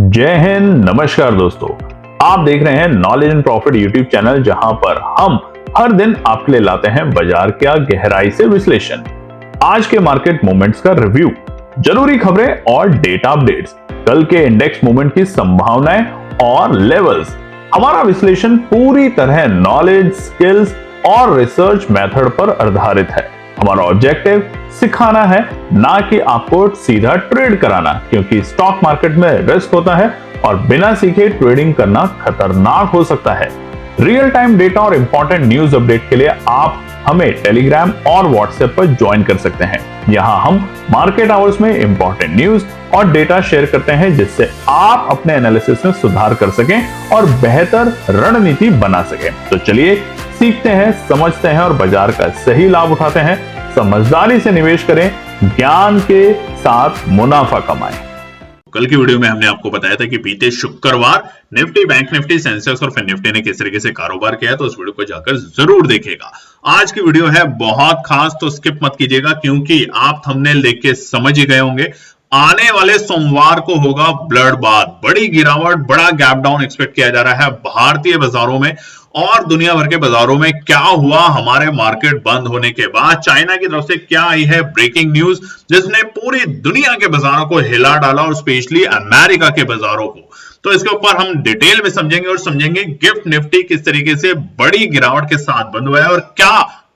जय हिंद, नमस्कार दोस्तों। आप देख रहे हैं knowledge and profit YouTube channel, जहां पर हम हर दिन आपके लिए लाते हैं बाजार का गहराई से विश्लेषण, आज के मार्केट मूवमेंट्स का रिव्यू, जरूरी खबरें और डेटा अपडेट्स, कल के इंडेक्स मूवमेंट की संभावनाएं और लेवल्स। हमारा विश्लेषण पूरी तरह नॉलेज, स्किल्स और रिसर्च मेथड पर आधारित है। हमारा ऑब्जेक्टिव सिखाना है, ना कि आपको सीधा ट्रेड कराना, क्योंकि स्टॉक मार्केट में रिस्क होता है और बिना सीखे ट्रेडिंग करना खतरनाक हो सकता है। रियल टाइम डेटा और इंपॉर्टेंट न्यूज अपडेट के लिए आप हमें टेलीग्राम और व्हाट्सएप पर ज्वाइन कर सकते हैं। यहां हम मार्केट आवर्स में इंपॉर्टेंट न्यूज और डेटा शेयर करते हैं, जिससे आप अपने एनालिसिस में सुधार कर सकें और बेहतर रणनीति बना सकें। तो चलिए सीखते हैं, समझते हैं और बाजार का सही लाभ उठाते हैं। समझदारी से निवेश करें, ज्ञान के साथ मुनाफा कमाएं। कल की वीडियो में हमने आपको बताया था कि बीते शुक्रवार निफ्टी, बैंक निफ्टी, सेंसेक्स और फिन निफ्टी ने किस तरीके से कारोबार किया, तो उस वीडियो को जाकर जरूर देखिएगा। आज की वीडियो है बहुत खास, तो स्किप मत कीजिएगा, क्योंकि आप थंबनेल देख के समझ ही गए होंगे। आने वाले सोमवार को होगा ब्लड बाथ, बड़ी गिरावट, बड़ा गैप डाउन एक्सपेक्ट किया जा रहा है भारतीय बाजारों में और दुनिया भर के बाजारों में। क्या हुआ हमारे मार्केट बंद होने के बाद, चाइना की तरफ से क्या आई है ब्रेकिंग न्यूज, जिसने पूरी दुनिया के बाजारों को हिला डाला और स्पेशली अमेरिका के बाजारों को। तो इसके ऊपर हम डिटेल में समझेंगे और समझेंगे गिफ्ट निफ्टी किस तरीके से बड़ी गिरावट के साथ बंद हुआ है और क्या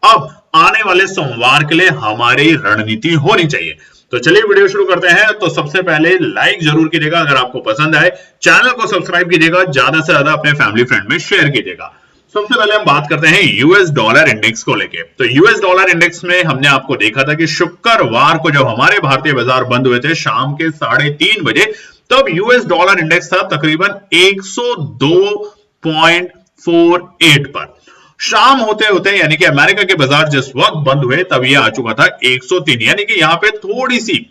अब आने वाले सोमवार के लिए हमारी रणनीति होनी चाहिए। तो चलिए वीडियो शुरू करते हैं। तो सबसे पहले लाइक जरूर कीजिएगा अगर आपको पसंद आए, चैनल को सब्सक्राइब कीजिएगा, ज्यादा से ज्यादा अपने फैमिली फ्रेंड में शेयर कीजिएगा। सबसे पहले हम बात करते हैं यूएस डॉलर इंडेक्स को लेके। तो यूएस डॉलर इंडेक्स में हमने आपको देखा था कि शुक्रवार को जब हमारे भारतीय बाजार बंद हुए थे शाम के 3:30 बजे, तब यूएस डॉलर इंडेक्स था तकरीबन 102.48 पर। शाम होते होते यानी कि अमेरिका के बाजार जिस वक्त बंद हुए तब ये आ चुका था 103, यानी कि यहां पे थोड़ी सी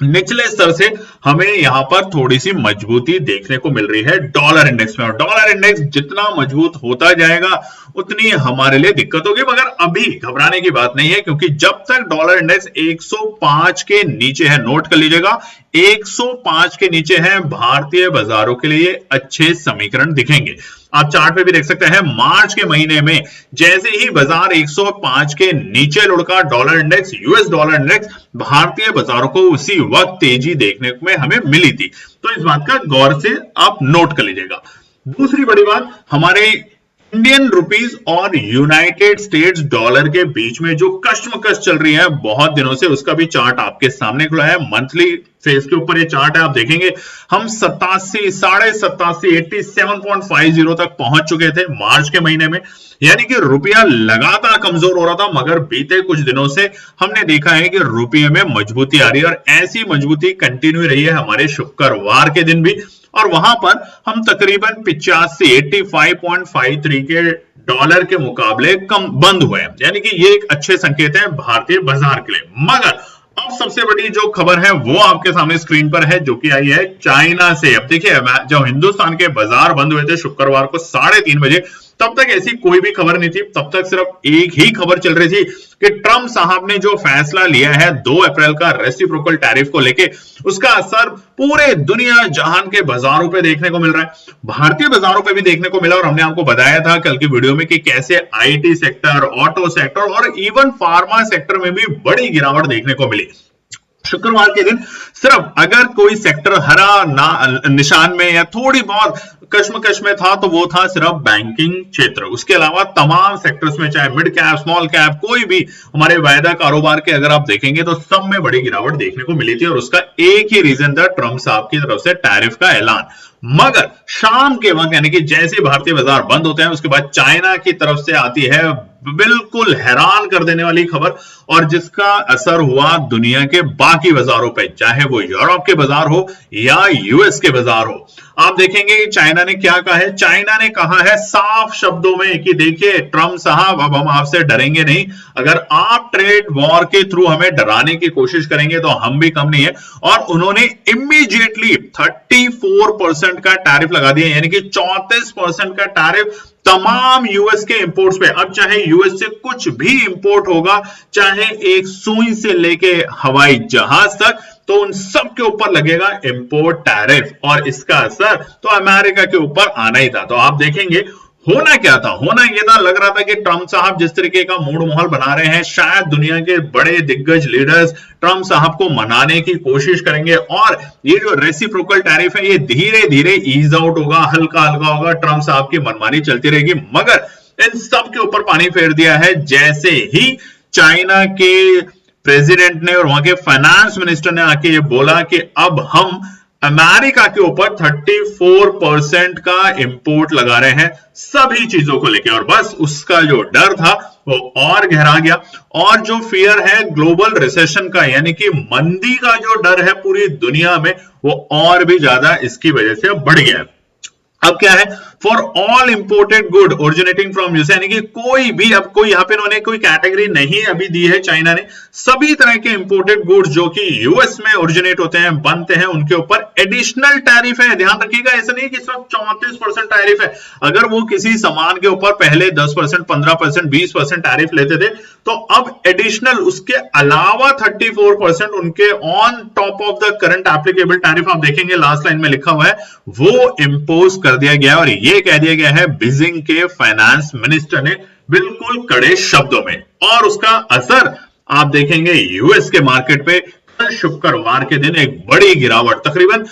निचले स्तर से हमें यहां पर थोड़ी सी मजबूती देखने को मिल रही है डॉलर इंडेक्स में। और डॉलर इंडेक्स जितना मजबूत होता जाएगा उतनी हमारे लिए दिक्कत होगी, मगर अभी घबराने की बात नहीं है, क्योंकि जब तक डॉलर इंडेक्स 105 के नीचे है, नोट कर लीजिएगा 105 के नीचे है, भारतीय बाजारों के लिए अच्छे समीकरण दिखेंगे। आप चार्ट पे भी देख सकते हैं, मार्च के महीने में जैसे ही बाजार 105 के नीचे लुढ़का dollar index, US dollar index, भारतीय बाजारों को उसी वक्त तेजी देखने में हमें मिली थी। तो इस बात का गौर से आप नोट कर लीजिएगा। दूसरी बड़ी बात, हमारे इंडियन रुपीस और यूनाइटेड स्टेट्स डॉलर के बीच में जो कश्मकश चल रही है बहुत दिनों से, उसका भी चार्ट आपके सामने खुला है। मंथली फेस के ऊपर ये चार्ट है, आप देखेंगे हम 87, 87.50 तक पहुंच चुके थे मार्च के महीने में, यानी कि रुपया लगातार कमजोर हो रहा था। मगर बीते कुछ दिनों से हमने देखा है कि रुपये में मजबूती आ रही है और ऐसी मजबूती कंटिन्यू रही है हमारे शुक्रवार के दिन भी, और वहां पर हम तकरीबन 85.53 के डॉलर के मुकाबले कम बंद हुए, यानी कि ये एक अच्छे संकेत है भारतीय बाजार के लिए। मगर अब सबसे बड़ी जो खबर है वो आपके सामने स्क्रीन पर है, जो कि आई है चाइना से। अब देखिए, जब हिंदुस्तान के बाजार बंद हुए थे शुक्रवार को 3:30 बजे, तब तक ऐसी कोई भी खबर नहीं थी। तब तक सिर्फ एक ही खबर चल रही थी कि ट्रंप साहब ने जो फैसला लिया है 2 अप्रैल का रेसिप्रोकल टैरिफ को लेके, उसका असर पूरे दुनिया जहान के बाजारों पे देखने को मिल रहा है, भारतीय बाजारों पे भी देखने को मिला। और हमने आपको बताया था कल की वीडियो में कि कैसे आईटी सेक्टर, ऑटो सेक्टर और इवन फार्मा सेक्टर में भी बड़ी गिरावट देखने को मिली। शुक्रवार के दिन सिर्फ अगर कोई सेक्टर हरा निशान में या थोड़ी बहुत कश्मकश में था तो वो था सिर्फ बैंकिंग क्षेत्र। उसके अलावा तमाम सेक्टर्स में, चाहे मिड कैप, स्मॉल कैप, कोई भी हमारे वायदा कारोबार के अगर आप देखेंगे तो सब में बड़ी गिरावट देखने को मिली थी। और उसका एक ही रीजन था ट्रंप साहब की तरफ से टैरिफ का ऐलान। मगर शाम के वक्त, यानी कि जैसे भारतीय बाजार बंद होते हैं, उसके बाद चाइना की तरफ से आती है बिल्कुल हैरान कर देने वाली खबर, और जिसका असर हुआ दुनिया के बाकी बाजारों पे, चाहे वो यूरोप के बाजार हो या यूएस के बाजार हो। आप देखेंगे कि चाइना ने क्या कहा है। चाइना ने कहा है साफ शब्दों में कि देखिए ट्रंप साहब, अब हम आपसे डरेंगे नहीं, अगर आप ट्रेड वॉर के थ्रू हमें डराने की कोशिश करेंगे तो हम भी कम नहीं है। और उन्होंने इमीडिएटली 34% का टैरिफ लगा दिया, यानी कि 34% का टैरिफ तमाम यूएस के इंपोर्ट्स पे। अब चाहे यूएस से कुछ भी इंपोर्ट होगा, चाहे एक सुई से लेके हवाई जहाज तक, तो उन सब के ऊपर लगेगा इंपोर्ट टैरिफ और इसका असर तो अमेरिका के ऊपर आना ही था। तो आप देखेंगे होना क्या था, होना यह था, लग रहा था कि ट्रंप साहब जिस तरीके का मूड माहौल बना रहे हैं, शायद दुनिया के बड़े दिग्गज लीडर्स ट्रंप साहब को मनाने की कोशिश करेंगे और ये जो रेसिप्रोकल टैरिफ है ये धीरे धीरे ईज आउट होगा, हल्का हल्का होगा, ट्रंप साहब की मनमानी चलती रहेगी। मगर इन सब के ऊपर पानी फेर दिया है जैसे ही चाइना के प्रेसिडेंट ने और वहां के फाइनेंस मिनिस्टर ने आके ये बोला कि अब हम अमेरिका के ऊपर 34% का इंपोर्ट लगा रहे हैं सभी चीजों को लेकर। और बस उसका जो डर था वो और गहरा गया और जो फियर है ग्लोबल रिसेशन का यानी कि मंदी का जो डर है पूरी दुनिया में वो और भी ज्यादा इसकी वजह से बढ़ गया है। अब क्या है, for all imported good originating from US, यानी कि कोई भी, अब कोई यहां पे उन्होंने कोई कैटेगरी नहीं अभी दी है चाइना ने, सभी तरह के इंपोर्टेड गुड्स जो कि यूएस में ओरिजिनेट होते हैं, बनते हैं, उनके ऊपर एडिशनल टैरिफ है। ध्यान रखिएगा, ऐसा नहीं कि इस वक्त 34% टैरिफ है। अगर वो किसी सामान के ऊपर पहले 10%, 15%, 20% टैरिफ लेते थे तो अब एडिशनल उसके अलावा 34% उनके on top of the current applicable tariff, आप देखेंगे लास्ट लाइन में लिखा हुआ है, वो इंपोज कर दिया गया और ये कह दिया गया है बीजिंग के फाइनेंस मिनिस्टर ने बिल्कुल कड़े शब्दों में। और उसका असर आप देखेंगे यूएस के मार्केट पे कल शुक्रवार के दिन एक बड़ी गिरावट, तकरीबन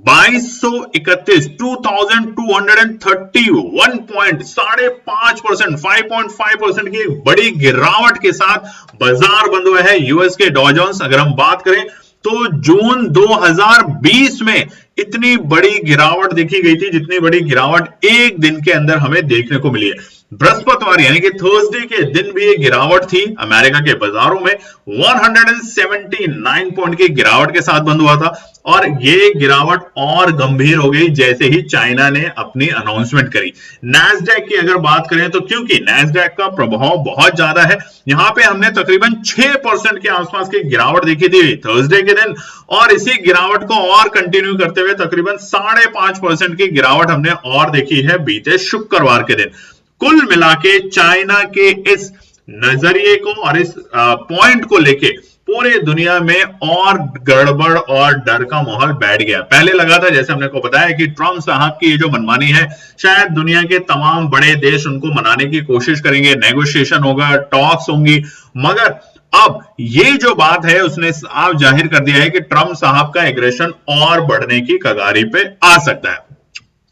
2231 2231 पॉइंट, 5.5%, 5.5% की एक बड़ी गिरावट के साथ बाजार बंद हुआ है यूएस के डॉ जोन्स। अगर हम बात करें तो जून 2020 में इतनी बड़ी गिरावट देखी गई थी जितनी बड़ी गिरावट एक दिन के अंदर हमें देखने को मिली है। बृहस्पतिवार यानी कि थर्सडे के दिन भी एक गिरावट थी अमेरिका के बाजारों में, 179 पॉइंट की गिरावट के साथ बंद हुआ था और ये गिरावट और गंभीर हो गई जैसे ही चाइना ने अपनी अनाउंसमेंट करी। नैस्डैक की अगर बात करें तो क्योंकि नैस्डैक का प्रभाव बहुत ज्यादा है, यहां पे हमने तकरीबन 6% के आसपास की गिरावट देखी थी थर्सडे के दिन और इसी गिरावट को और कंटिन्यू करते हुए तकरीबन 5.5% की गिरावट हमने और देखी है बीते शुक्रवार के दिन। कुल मिला के चाइना के इस नजरिए को और इस पॉइंट को लेके पूरे दुनिया में और गड़बड़ और डर का माहौल बैठ गया। पहले लगा था, जैसे हमने को बताया, कि ट्रंप साहब की ये जो मनमानी है शायद दुनिया के तमाम बड़े देश उनको मनाने की कोशिश करेंगे, नेगोशिएशन होगा, टॉक्स होंगी, मगर अब ये जो बात है उसने साफ जाहिर कर दिया है कि ट्रंप साहब का एग्रेशन और बढ़ने की कगारी पे आ सकता है।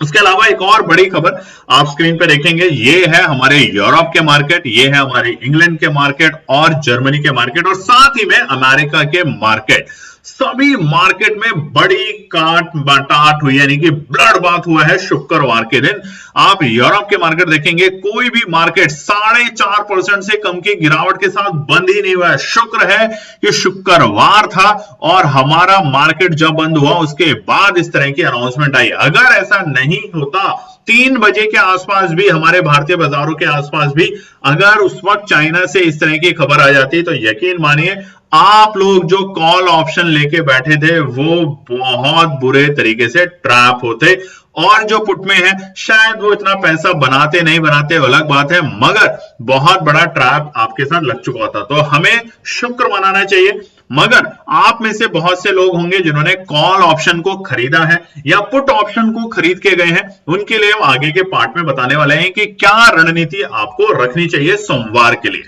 उसके अलावा एक और बड़ी खबर आप स्क्रीन पे देखेंगे, ये है हमारे यूरोप के मार्केट, ये है हमारे इंग्लैंड के मार्केट और जर्मनी के मार्केट और साथ ही में अमेरिका के मार्केट। सभी मार्केट में बड़ी काट बाटाट हुई, यानी कि ब्लड बात हुआ है शुक्रवार के दिन। आप यूरोप के मार्केट देखेंगे, कोई भी मार्केट 4.5% से कम की गिरावट के साथ बंद ही नहीं हुआ है। शुक्र है कि शुक्रवार था और हमारा मार्केट जब बंद हुआ उसके बाद इस तरह की अनाउंसमेंट आई। अगर ऐसा नहीं होता, 3 बजे के आसपास भी हमारे भारतीय बाजारों के आसपास भी अगर उस वक्त चाइना से इस तरह की खबर आ जाती तो यकीन मानिए आप लोग जो कॉल ऑप्शन लेके बैठे थे वो बहुत बुरे तरीके से ट्रैप होते और जो पुट में है शायद वो इतना पैसा बनाते नहीं बनाते अलग बात है, मगर बहुत बड़ा ट्रैप आपके साथ लग चुका होता। तो हमें शुक्र मनाना चाहिए। मगर आप में से बहुत से लोग होंगे जिन्होंने कॉल ऑप्शन को खरीदा है या पुट ऑप्शन को खरीद के गए हैं, उनके लिए हम आगे के पार्ट में बताने वाले हैं कि क्या रणनीति आपको रखनी चाहिए सोमवार के लिए।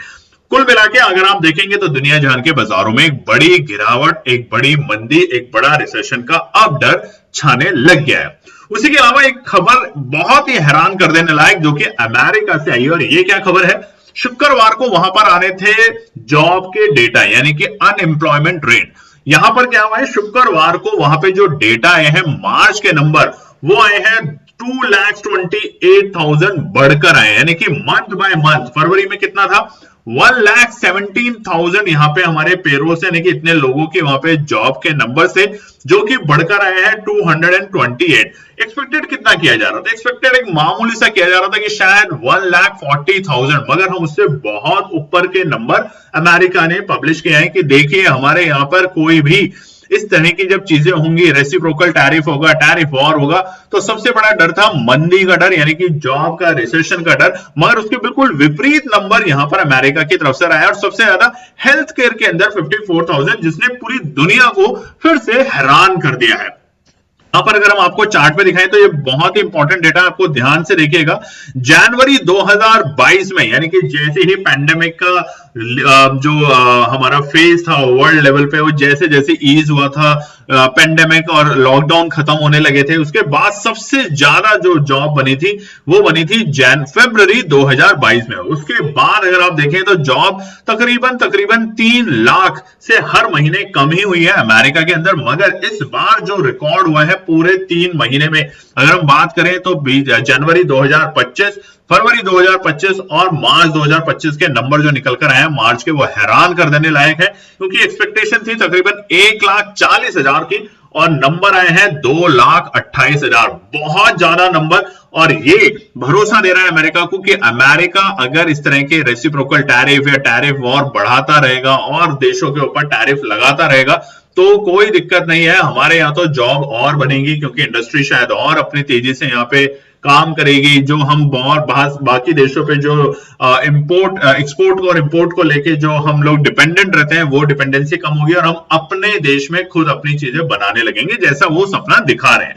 कुल मिला के अगर आप देखेंगे तो दुनिया जहां के बाजारों में एक बड़ी गिरावट, एक बड़ी मंदी, एक बड़ा रिसेशन का अब डर छाने लग गया है। उसी के अलावा एक खबर बहुत ही हैरान कर देने लायक जो कि अमेरिका से आई है और ये क्या खबर है, शुक्रवार को वहां पर आने थे जॉब के डेटा यानी कि अनएम्प्लॉयमेंट रेट। यहां पर क्या हुआ है, शुक्रवार को वहां पे जो डेटा आए हैं मार्च के नंबर वो आए हैं 2,28,000 बढ़कर आए, यानी कि मंथ बाय मंथ। फरवरी में कितना था, 1,17,000 यहां पे हमारे पेरोल से, यानी कि इतने लोगों के वहां पे जॉब के नंबर से, जो कि बढ़कर आए हैं 228। एक्सपेक्टेड कितना किया जा रहा था, एक्सपेक्टेड एक मामूली सा किया जा रहा था कि शायद 1,40,000, मगर हम उससे बहुत ऊपर के नंबर अमेरिका ने पब्लिश किए हैं कि देखिए हमारे यहां पर कोई भी इस तरह की जब चीजें होंगी, रेसिप्रोकल टैरिफ होगा, टैरिफ वॉर होगा, तो सबसे बड़ा डर था मंदी का डर, यानी कि जॉब का, रिसेशन का डर। मगर उसके बिल्कुल विपरीत नंबर यहां पर अमेरिका की तरफ से रहा है और सबसे ज्यादा हेल्थ केयर के अंदर 54,000, जिसने पूरी दुनिया को फिर से हैरान कर दिया है। यहां पर अगर हम आपको चार्ट पे दिखाएं तो ये बहुत ही इंपॉर्टेंट डेटा, आपको ध्यान से देखिएगा। जनवरी 2022 में, यानी कि जैसे ही पैंडेमिक का जो हमारा फेज था वर्ल्ड लेवल पे, वो जैसे जैसे ईज हुआ था, पेंडेमिक और लॉकडाउन खत्म होने लगे थे, उसके बाद सबसे ज्यादा जो जॉब बनी थी वो बनी थी फरवरी 2022 में। उसके बाद अगर आप देखें तो जॉब तकरीबन 3 लाख से हर महीने कम ही हुई है अमेरिका के अंदर। मगर इस बार जो रिकॉर्ड हुआ है पूरे 3 महीने में, अगर हम बात करें तो जनवरी 2025, फरवरी 2025 और मार्च 2025 के नंबर जो निकल कर आए हैं मार्च के, वो हैरान कर देने लायक है, क्योंकि एक्सपेक्टेशन थी तकरीबन 1,40,000 की और नंबर आए हैं 2,28,000। बहुत ज्यादा नंबर, और ये भरोसा दे रहा है अमेरिका को कि अमेरिका अगर इस तरह के रेसिप्रोकल टैरिफ या टैरिफ वॉर बढ़ाता रहेगा और देशों के ऊपर टैरिफ लगाता रहेगा तो कोई दिक्कत नहीं है, हमारे यहाँ तो जॉब और बनेगी, क्योंकि इंडस्ट्री शायद और अपनी तेजी से यहाँ पे काम करेगी। जो हम बाकी देशों पे जो एक्सपोर्ट और इंपोर्ट को लेके जो हम लोग डिपेंडेंट रहते हैं, वो डिपेंडेंसी कम होगी और हम अपने देश में खुद अपनी चीजें बनाने लगेंगे, जैसा वो सपना दिखा रहे हैं।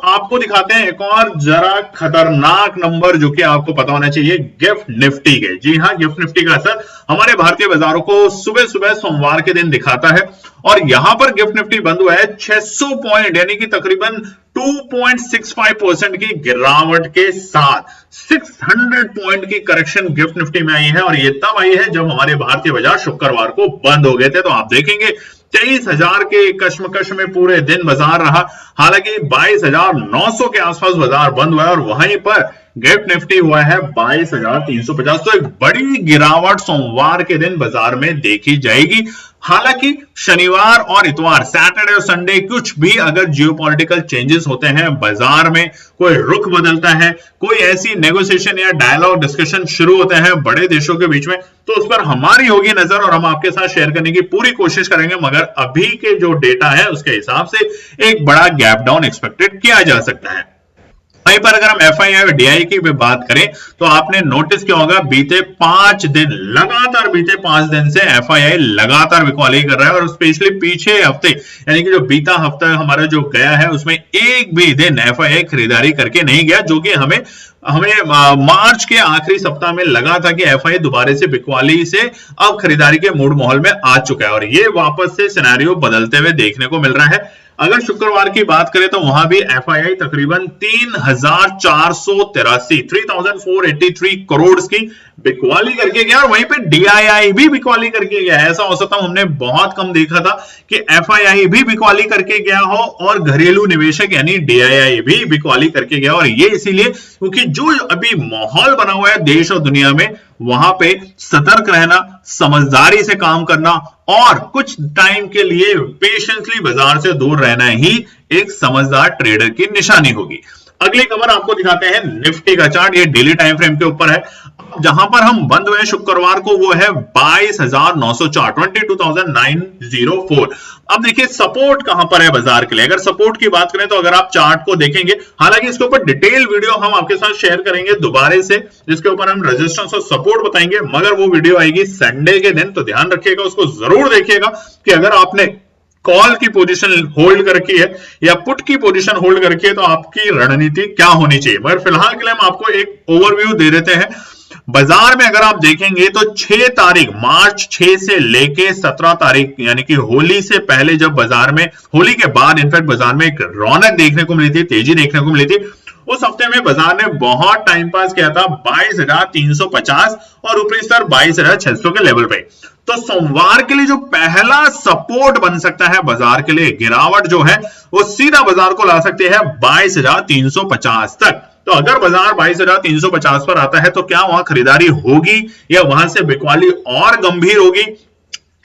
आपको दिखाते हैं एक और जरा खतरनाक नंबर जो कि आपको पता होना चाहिए, गिफ्ट निफ्टी के। जी हां, गिफ्ट निफ्टी का असर हमारे भारतीय बाजारों को सुबह सुबह सोमवार के दिन दिखाता है और यहां पर गिफ्ट निफ्टी बंद हुआ है 600 पॉइंट, यानी कि तकरीबन 2.65% की गिरावट के साथ 600 पॉइंट की करेक्शन गिफ्ट निफ्टी में आई है। और ये तब आई है जब हमारे भारतीय बाजार शुक्रवार को बंद हो गए थे। तो आप देखेंगे 23,000 के कश्मकश में पूरे दिन बाजार रहा, हालांकि 22,900 के आसपास बाजार बंद हुआ है और वहीं पर गिफ्ट निफ्टी हुआ है 22,350। तो एक बड़ी गिरावट सोमवार के दिन बाजार में देखी जाएगी। हालांकि शनिवार और इतवार, सैटरडे और संडे, कुछ भी अगर जियोपॉलिटिकल चेंजेस होते हैं बाजार में, कोई रुख बदलता है, कोई ऐसी नेगोशिएशन या डायलॉग डिस्कशन शुरू होते हैं बड़े देशों के बीच में, तो उस पर हमारी होगी नजर और हम आपके साथ शेयर करने की पूरी कोशिश करेंगे। मगर अभी के जो डेटा है उसके हिसाब से एक बड़ा गैप डाउन एक्सपेक्टेड किया जा सकता है। वहीं पर अगर हम एफआईआई और डीआई की बात करें तो आपने नोटिस किया होगा बीते 5 दिन से एफआईआई लगातार बिकवाली कर रहा है और स्पेशली पीछे हफ्ते, यानी कि जो बीता हफ्ता हमारा जो गया है उसमें एक भी दिन एफआईआई खरीदारी करके नहीं गया, जो कि हमें मार्च के आखिरी सप्ताह में लगा था कि एफआईआई दोबारा से बिकवाली से अब खरीदारी के मूड माहौल में आ चुका है और ये वापस से सिनेरियो बदलते हुए देखने को मिल रहा है। अगर शुक्रवार की बात करें तो वहां भी एफआईआई तकरीबन 3,483 करोड़ की बिकवाली करके गया और वहीं पे डीआईआई भी बिकवाली करके गया। ऐसा औसतन हमने बहुत कम देखा था कि एफआईआई भी बिकवाली करके गया हो और घरेलू निवेशक यानी डीआईआई भी बिकवाली करके गया। और ये इसीलिए क्योंकि जो अभी माहौल बना हुआ है देश और दुनिया में, वहां पे सतर्क रहना, समझदारी से काम करना और कुछ टाइम के लिए पेशेंसली बाजार से दूर रहना ही एक समझदार ट्रेडर की निशानी होगी। अगली खबर आपको दिखाते हैं निफ्टी का चार्ट, ये डेली टाइम फ्रेम के ऊपर है। जहां पर हम बंद हुए शुक्रवार को वो है 22,904, 22,904। अब देखिए सपोर्ट कहां पर है बाजार के लिए। अगर सपोर्ट की बात करें तो अगर आप चार्ट को देखेंगे, हालांकि इसके ऊपर डिटेल वीडियो हम आपके साथ शेयर करेंगे दोबारा से, जिसके ऊपर हम रेजिस्टेंस और सपोर्ट बताएंगे, मगर वो वीडियो आएगी संडे के दिन, तो ध्यान रखिएगा, उसको जरूर देखिएगा कि अगर आपने कॉल की पोजीशन होल्ड कर रखी है या पुट की पोजीशन होल्ड कर रखी है तो आपकी रणनीति क्या होनी चाहिए। मगर फिलहाल के लिए हम आपको एक ओवरव्यू दे देते हैं। बाजार में अगर आप देखेंगे तो 6 तारीख, मार्च 6 से लेके 17 तारीख, यानी कि होली से पहले, जब बाजार में, होली के बाद इनफैक्ट बाजार में एक रौनक देखने को मिली थी, तेजी देखने को मिली थी, उस हफ्ते में बाजार ने बहुत टाइम पास किया था 22,350 और ऊपरी स्तर 22,600 के लेवल पे। तो सोमवार के लिए जो पहला सपोर्ट बन सकता है बाजार के लिए, गिरावट जो है वो सीधा बाजार को ला सकती है 22,350 तक। तो अगर बाजार 22,350 पर आता है तो क्या वहां खरीदारी होगी या वहां से बिकवाली और गंभीर होगी,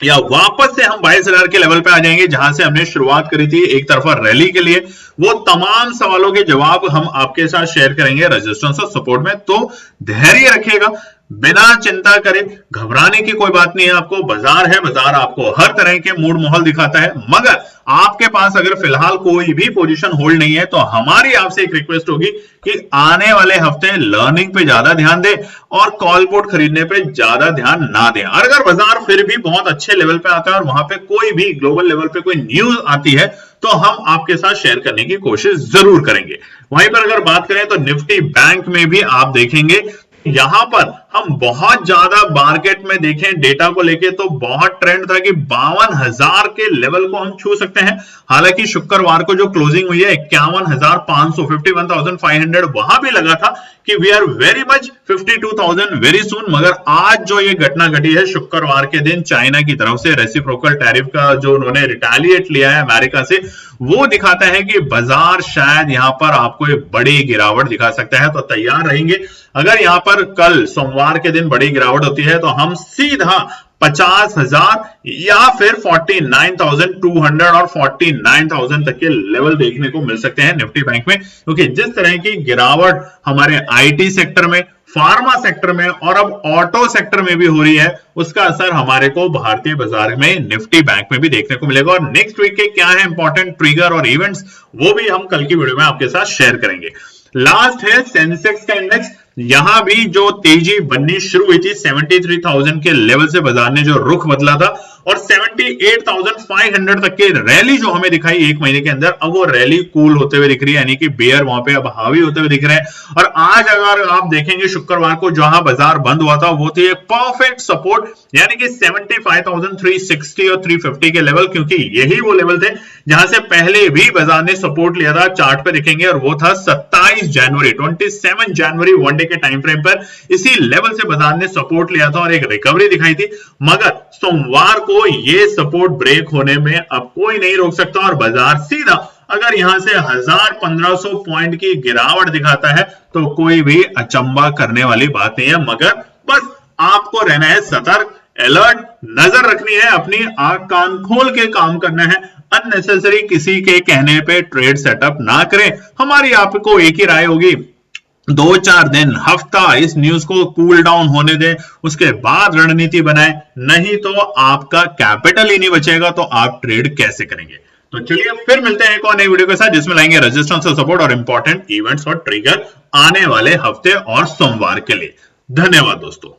या वापस से हम 22,000 के लेवल पे आ जाएंगे जहां से हमने शुरुआत करी थी एक तरफा रैली के लिए। वो तमाम सवालों के जवाब हम आपके साथ शेयर करेंगे रेजिस्टेंस और सपोर्ट में। तो धैर्य रखिएगा, बिना चिंता करे, घबराने की कोई बात नहीं है। आपको बाजार है, बाजार आपको हर तरह के मूड माहौल दिखाता है, मगर आपके पास अगर फिलहाल कोई भी पोजीशन होल्ड नहीं है तो हमारी आपसे एक रिक्वेस्ट होगी कि आने वाले हफ्ते लर्निंग पे ज्यादा ध्यान दें और कॉल पुट खरीदने पे ज्यादा ध्यान ना दें। और अगर बाजार फिर भी बहुत अच्छे लेवल पे आता है और वहां पे कोई भी ग्लोबल लेवल पे कोई न्यूज आती है तो हम आपके साथ शेयर करने की कोशिश जरूर करेंगे। वहीं पर अगर बात करें तो निफ्टी बैंक में भी आप देखेंगे यहां पर हम बहुत ज्यादा मार्केट में देखें डेटा को लेके तो बहुत ट्रेंड था कि 52,000 के लेवल को हम छू सकते हैं। हालांकि शुक्रवार को जो क्लोजिंग हुई है 51,500 51,500 वहां भी लगा था कि we are very much 52,000 very soon, मगर आज जो ये घटना घटी है शुक्रवार के दिन चाइना की तरफ से रेसिप्रोकल टैरिफ का जो उन्होंने रिटेलिएट लिया है अमेरिका से, वो दिखाता है कि बाजार शायद यहां पर आपको एक बड़ी गिरावट दिखा सकता है। तो तैयार रहेंगे, अगर यहां पर कल सोमवार के दिन बड़ी गिरावट होती है तो हम सीधा 50,000 या फिर 49,200 और 49,000 तक के लेवल देखने को मिल सकते हैं निफ्टी बैंक में, क्योंकि जिस तरह की गिरावट हमारे आईटी सेक्टर में, फार्मा सेक्टर में और अब ऑटो सेक्टर में भी हो रही है, उसका असर हमारे को भारतीय बाजार में निफ्टी बैंक में भी देखने को मिलेगा। और नेक्स्ट वीक के क्या है इंपॉर्टेंट ट्रिगर और इवेंट्स, वो भी हम कल की वीडियो में आपके साथ शेयर करेंगे। लास्ट है सेंसेक्स का इंडेक्स, यहां भी जो तेजी बननी शुरू हुई थी 73,000 के लेवल से बाजार ने जो रुख बदला था और 78,500 तक के रैली जो हमें दिखाई एक महीने के अंदर, अब वो रैली कूल होते हुए दिख रही है, यानी कि बेयर वहां पे अब हावी होते हुए दिख रहे हैं। और आज अगर आप देखेंगे शुक्रवार को जहां बाजार बंद हुआ था वो थी एक परफेक्ट सपोर्ट, यानी कि 75,360 और 350 के लेवल, क्योंकि यही वो लेवल थे जहां से पहले भी बाजार ने सपोर्ट लिया था। चार्ट पे देखेंगे और वो था 27 जनवरी वन डे के टाइम फ्रेम पर इसी लेवल से बाजार ने सपोर्ट लिया था और एक रिकवरी दिखाई थी, मगर सोमवार को ये सपोर्ट ब्रेक होने में अब कोई नहीं रोक सकता और बाजार सीधा अगर यहां से 1,000-1,500 पॉइंट की गिरावट दिखाता है तो कोई भी अचंबा करने वाली बात नहीं है, मगर बस आपको रहना है सतर्क, अलर्ट, नजर रखनी है, अपनी आंख कान खोल के काम करना है। अननेसेसरी किसी के कहने पे ट्रेड सेटअप ना करें। हमारी आपको एक ही राय होगी, 2-4 दिन, हफ्ता इस न्यूज को कूल डाउन होने दें, उसके बाद रणनीति बनाएं, नहीं तो आपका कैपिटल ही नहीं बचेगा तो आप ट्रेड कैसे करेंगे। तो चलिए फिर मिलते हैं एक और नई वीडियो के साथ जिसमें लाएंगे रेजिस्टेंस और सपोर्ट और इंपॉर्टेंट इवेंट्स और ट्रिगर आने वाले हफ्ते और सोमवार के लिए। धन्यवाद दोस्तों।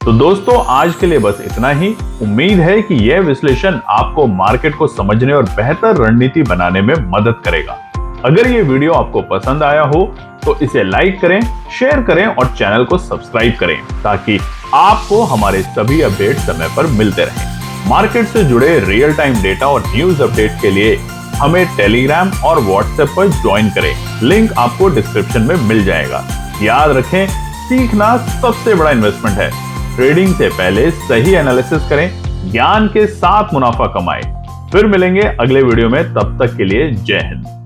तो दोस्तों आज के लिए बस इतना ही। उम्मीद है कि यह विश्लेषण आपको मार्केट को समझने और बेहतर रणनीति बनाने में मदद करेगा। अगर ये वीडियो आपको पसंद आया हो तो इसे लाइक करें, शेयर करें और चैनल को सब्सक्राइब करें ताकि आपको हमारे सभी अपडेट समय पर मिलते रहें। मार्केट से जुड़े रियल टाइम डेटा और न्यूज अपडेट के लिए हमें टेलीग्राम और व्हाट्सएप पर ज्वाइन करें, लिंक आपको डिस्क्रिप्शन में मिल जाएगा। याद रखें, सीखना सबसे बड़ा इन्वेस्टमेंट है। ट्रेडिंग से पहले सही एनालिसिस करें, ज्ञान के साथ मुनाफा कमाएं। फिर मिलेंगे अगले वीडियो में, तब तक के लिए जय हिंद।